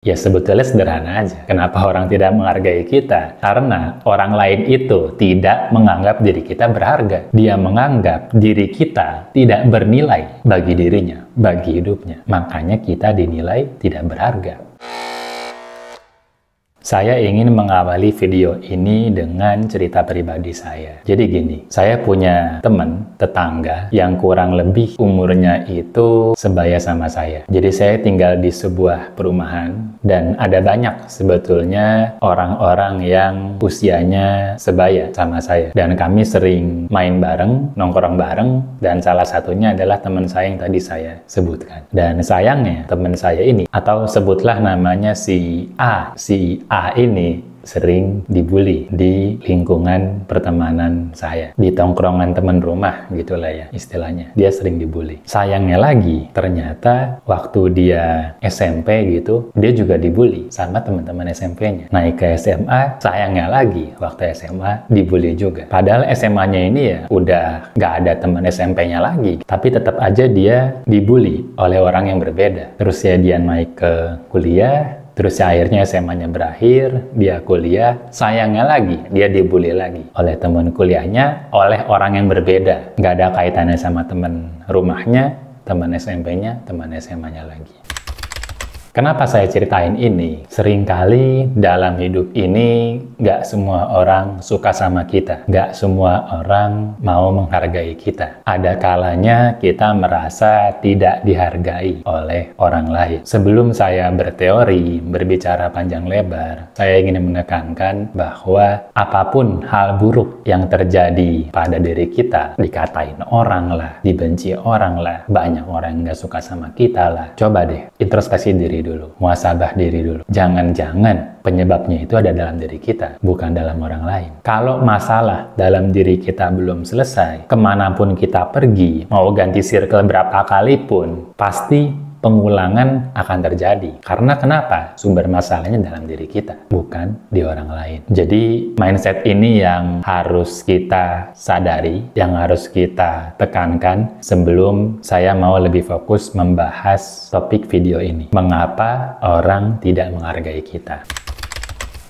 Ya sebetulnya sederhana aja. Kenapa orang tidak menghargai kita? Karena orang lain itu tidak menganggap diri kita berharga. Dia menganggap diri kita tidak bernilai bagi dirinya, bagi hidupnya. Makanya kita dinilai tidak berharga. Saya ingin mengawali video ini dengan cerita pribadi saya. Jadi gini, saya punya teman, tetangga, yang kurang lebih umurnya itu sebaya sama saya. Jadi saya tinggal di sebuah perumahan, dan ada banyak sebetulnya orang-orang yang usianya sebaya sama saya. Dan kami sering main bareng, nongkrong bareng, dan salah satunya adalah teman saya yang tadi saya sebutkan. Dan sayangnya, teman saya ini, atau sebutlah namanya si A ini sering dibully di lingkungan pertemanan saya, di tongkrongan teman rumah gitulah ya istilahnya. Dia sering dibully. Sayangnya lagi, ternyata waktu dia SMP gitu, dia juga dibully sama teman-teman SMP-nya. Naik ke SMA, sayangnya lagi waktu SMA dibully juga. Padahal SMA-nya ini ya udah nggak ada teman SMP-nya lagi, tapi tetap aja dia dibully oleh orang yang berbeda. Terus ya dia naik ke kuliah. Terus akhirnya SMA-nya berakhir, dia kuliah, sayangnya lagi, dia dibully lagi oleh teman kuliahnya, oleh orang yang berbeda. Nggak ada kaitannya sama teman rumahnya, teman SMP-nya, teman SMA-nya lagi. Kenapa saya ceritain ini? Seringkali dalam hidup ini, nggak semua orang suka sama kita. Nggak semua orang mau menghargai kita. Ada kalanya kita merasa tidak dihargai oleh orang lain. Sebelum saya berteori, berbicara panjang lebar, saya ingin menekankan bahwa apapun hal buruk yang terjadi pada diri kita, dikatain orang lah, dibenci orang lah, banyak orang yang nggak suka sama kita lah. Coba deh, introspeksi diri dulu, muhasabah diri dulu. Jangan-jangan penyebabnya itu ada dalam diri kita, bukan dalam orang lain. Kalau masalah dalam diri kita belum selesai, kemanapun kita pergi, mau ganti circle berapa kali pun, pasti pengulangan akan terjadi. Karena kenapa? Sumber masalahnya dalam diri kita, bukan di orang lain. Jadi mindset ini yang harus kita sadari, yang harus kita tekankan sebelum saya mau lebih fokus membahas topik video ini. Mengapa orang tidak menghargai kita?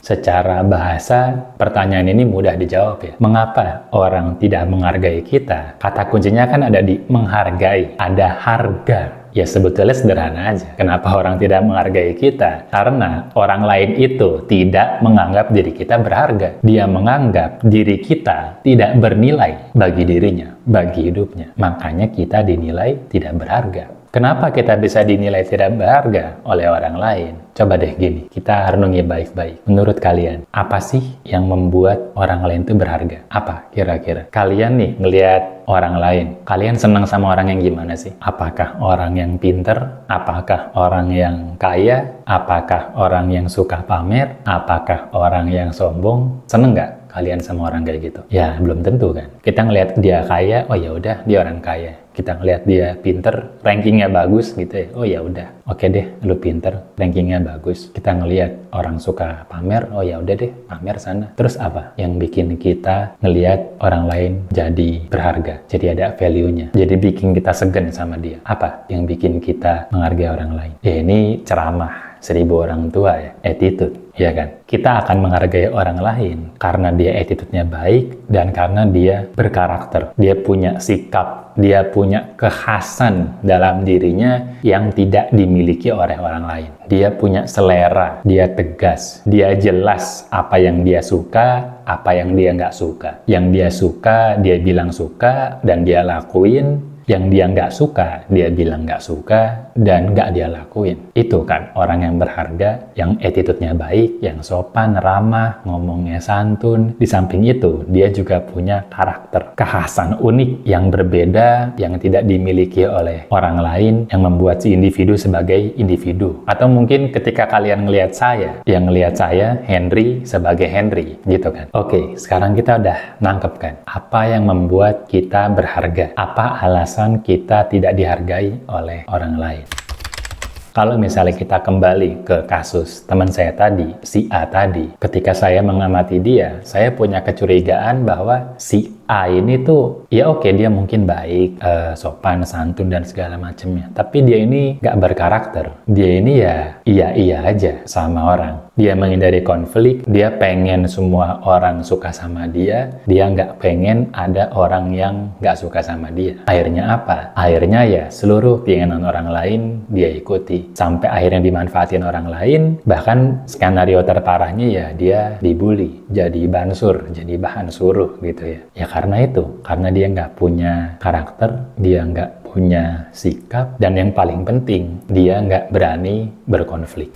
Secara bahasa, pertanyaan ini mudah dijawab ya. Mengapa orang tidak menghargai kita? Kata kuncinya kan ada di menghargai, ada harga. Ya sebetulnya sederhana aja. Kenapa orang tidak menghargai kita? Karena orang lain itu tidak menganggap diri kita berharga. Dia menganggap diri kita tidak bernilai bagi dirinya, bagi hidupnya. Makanya kita dinilai tidak berharga. Kenapa kita bisa dinilai tidak berharga oleh orang lain? Coba deh gini, kita renungi baik-baik. Menurut kalian, apa sih yang membuat orang lain itu berharga? Apa kira-kira? Kalian nih ngelihat orang lain, kalian senang sama orang yang gimana sih? Apakah orang yang pinter? Apakah orang yang kaya? Apakah orang yang suka pamer? Apakah orang yang sombong? Seneng nggak kalian sama orang kayak gitu? Ya belum tentu kan. Kita ngelihat dia kaya, oh ya udah dia orang kaya. Kita ngelihat dia pinter, rankingnya bagus gitu ya. Oh ya udah, oke deh, lu pinter, rankingnya bagus. Kita ngelihat orang suka pamer, oh ya udah deh, pamer sana. Terus apa yang bikin kita ngelihat orang lain jadi berharga, jadi ada value-nya, jadi bikin kita segan sama dia? Apa yang bikin kita menghargai orang lain? Ya ini ceramah 1000 orang tua ya, attitude, ya kan? Kita akan menghargai orang lain karena dia attitude-nya baik dan karena dia berkarakter. Dia punya sikap, dia punya kekhasan dalam dirinya yang tidak dimiliki oleh orang lain. Dia punya selera, dia tegas, dia jelas apa yang dia suka, apa yang dia nggak suka. Yang dia suka, dia bilang suka dan dia lakuin. Yang dia nggak suka, dia bilang nggak suka, dan nggak dia lakuin. Itu kan orang yang berharga, yang attitude-nya baik, yang sopan, ramah, ngomongnya santun. Di samping itu, dia juga punya karakter, kekhasan unik yang berbeda, yang tidak dimiliki oleh orang lain, yang membuat si individu sebagai individu. Atau mungkin ketika kalian ngelihat saya, yang ngelihat saya, Henry, sebagai Henry, gitu kan. Oke, sekarang kita udah nangkep kan, apa yang membuat kita berharga? Apa alasan kita tidak dihargai oleh orang lain? Kalau misalnya kita kembali ke kasus teman saya tadi, si A tadi, ketika saya mengamati dia, saya punya kecurigaan bahwa si A ini tuh ya oke, dia mungkin baik, sopan, santun dan segala macamnya, tapi dia ini nggak berkarakter. Dia ini ya iya aja sama orang. Dia menghindari konflik, dia pengen semua orang suka sama dia nggak pengen ada orang yang nggak suka sama dia. Akhirnya apa? Akhirnya ya seluruh keinginan orang lain dia ikuti. Sampai akhirnya dimanfaatin orang lain, bahkan skenario terparahnya ya dia dibully, jadi bansur, jadi bahan suruh gitu ya. Ya karena itu, karena dia nggak punya karakter, dia nggak punya sikap, dan yang paling penting, dia nggak berani berkonflik.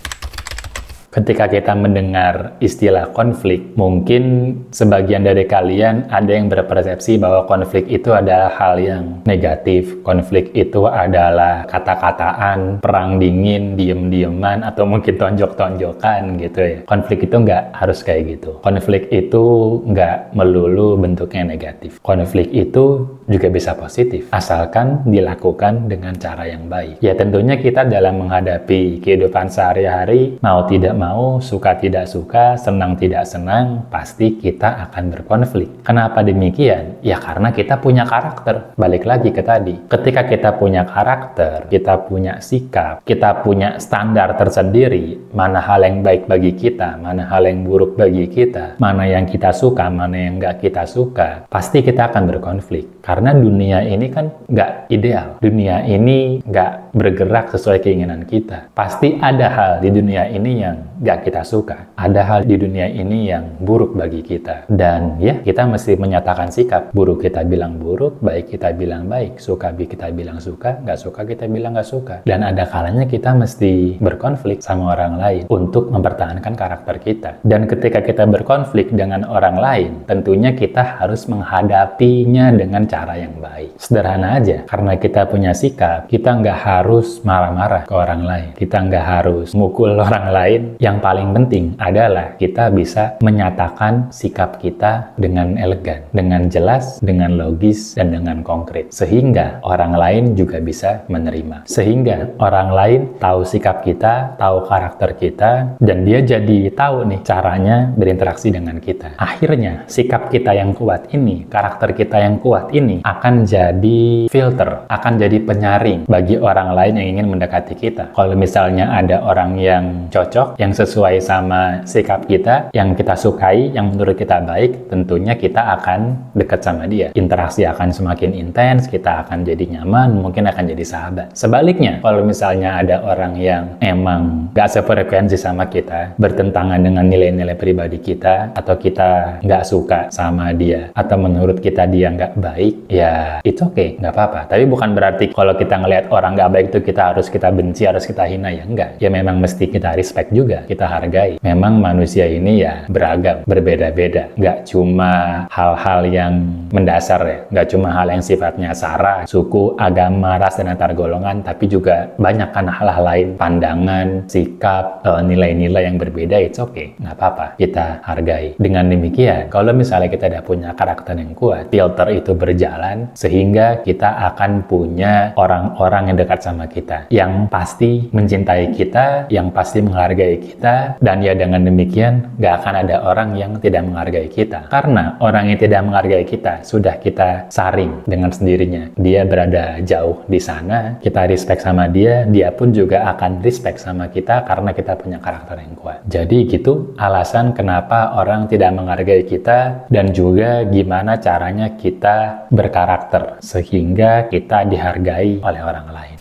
Ketika kita mendengar istilah konflik, mungkin sebagian dari kalian ada yang berpersepsi bahwa konflik itu adalah hal yang negatif. Konflik itu adalah kata-kataan, perang dingin, diem-dieman, atau mungkin tonjok-tonjokan gitu ya. Konflik itu nggak harus kayak gitu. Konflik itu nggak melulu bentuknya negatif. Konflik itu juga bisa positif, asalkan dilakukan dengan cara yang baik. Ya tentunya kita dalam menghadapi kehidupan sehari-hari, mau tidak mau, suka tidak suka, senang tidak senang, pasti kita akan berkonflik. Kenapa demikian? Ya karena kita punya karakter. Balik lagi ke tadi, ketika kita punya karakter, kita punya sikap, kita punya standar tersendiri, mana hal yang baik bagi kita, mana hal yang buruk bagi kita, mana yang kita suka, mana yang nggak kita suka, pasti kita akan berkonflik. Karena dunia ini kan nggak ideal. Dunia ini nggak bergerak sesuai keinginan kita. Pasti ada hal di dunia ini yang nggak kita suka. Ada hal di dunia ini yang buruk bagi kita. Dan ya, kita mesti menyatakan sikap. Buruk kita bilang buruk, baik kita bilang baik. Suka kita bilang suka, nggak suka kita bilang nggak suka. Dan ada kalanya kita mesti berkonflik sama orang lain untuk mempertahankan karakter kita. Dan ketika kita berkonflik dengan orang lain, tentunya kita harus menghadapinya dengan cara yang baik. Sederhana aja, karena kita punya sikap, kita nggak harus marah-marah ke orang lain. Kita nggak harus mukul orang lain. Yang paling penting adalah kita bisa menyatakan sikap kita dengan elegan, dengan jelas, dengan logis, dan dengan konkret. Sehingga orang lain juga bisa menerima. Sehingga orang lain tahu sikap kita, tahu karakter kita, dan dia jadi tahu nih caranya berinteraksi dengan kita. Akhirnya, sikap kita yang kuat ini, karakter kita yang kuat ini, akan jadi filter, akan jadi penyaring bagi orang lain yang ingin mendekati kita. Kalau misalnya ada orang yang cocok, yang sesuai sama sikap kita, yang kita sukai, yang menurut kita baik, tentunya kita akan dekat sama dia. Interaksi akan semakin intens, kita akan jadi nyaman, mungkin akan jadi sahabat. Sebaliknya, kalau misalnya ada orang yang emang gak sefrekuensi sama kita, bertentangan dengan nilai-nilai pribadi kita, atau kita nggak suka sama dia, atau menurut kita dia nggak baik, ya itu oke, nggak apa-apa. Tapi bukan berarti kalau kita ngelihat orang nggak baik itu kita benci, harus kita hina, ya enggak. Ya memang mesti kita respect juga, kita hargai. Memang manusia ini ya beragam, berbeda-beda. Nggak cuma hal-hal yang mendasar ya, nggak cuma hal yang sifatnya sara, suku, agama, ras, dan antar golongan, tapi juga banyak kan hal-hal lain, pandangan, sikap, nilai-nilai yang berbeda, it's okay, nggak apa-apa, kita hargai. Dengan demikian, kalau misalnya kita udah punya karakter yang kuat, filter itu berjalan, sehingga kita akan punya orang-orang yang dekat sama kita, yang pasti mencintai kita, yang pasti menghargai kita, dan ya dengan demikian, nggak akan ada orang yang tidak menghargai kita. Karena orang yang tidak menghargai kita, sudah kita saring dengan sendirinya. Dia berada jauh di sana, kita respect sama dia, dia pun juga akan respect sama kita karena kita punya karakter yang kuat. Jadi gitu alasan kenapa orang tidak menghargai kita, dan juga gimana caranya kita berkarakter sehingga kita dihargai oleh orang lain.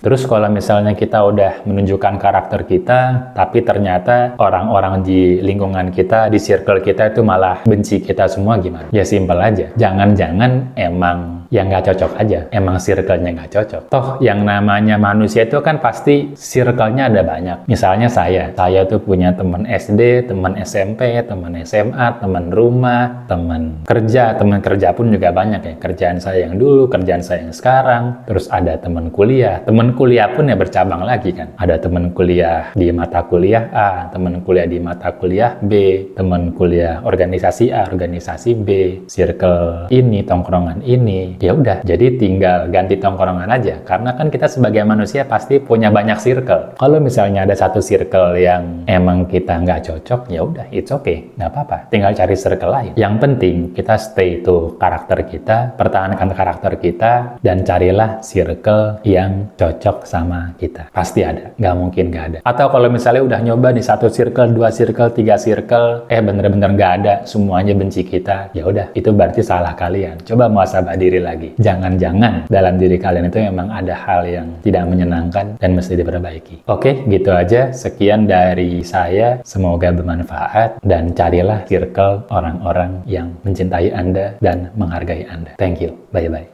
Terus kalau misalnya kita udah menunjukkan karakter kita, tapi ternyata orang-orang di lingkungan kita, di circle kita itu malah benci kita semua, gimana? Ya simpel aja. Jangan-jangan emang yang nggak cocok aja. Emang circle-nya nggak cocok. Toh yang namanya manusia itu kan pasti circle-nya ada banyak. Misalnya saya tuh punya teman SD, teman SMP, teman SMA, teman rumah, teman kerja pun juga banyak ya. Kerjaan saya yang dulu, kerjaan saya yang sekarang. Terus ada teman kuliah. Teman kuliah pun ya bercabang lagi kan. Ada teman kuliah di mata kuliah A, teman kuliah di mata kuliah B, teman kuliah organisasi A, organisasi B, circle ini, tongkrongan ini. ya udah, jadi tinggal ganti tongkrongan aja. Karena kan kita sebagai manusia pasti punya banyak circle. Kalau misalnya ada satu circle yang emang kita nggak cocok, ya udah, it's okay, nggak apa-apa. Tinggal cari circle lain. Yang penting kita stay to karakter kita, pertahankan karakter kita, dan carilah circle yang cocok sama kita. Pasti ada, nggak mungkin nggak ada. Atau kalau misalnya udah nyoba nih 1 circle, 2 circle, 3 circle, bener-bener nggak ada, semuanya benci kita, ya udah, itu berarti salah kalian. Coba muhasabah diri lagi. Jangan-jangan dalam diri kalian itu memang ada hal yang tidak menyenangkan dan mesti diperbaiki. Oke, gitu aja. Sekian dari saya. Semoga bermanfaat dan carilah circle orang-orang yang mencintai Anda dan menghargai Anda. Thank you. Bye-bye.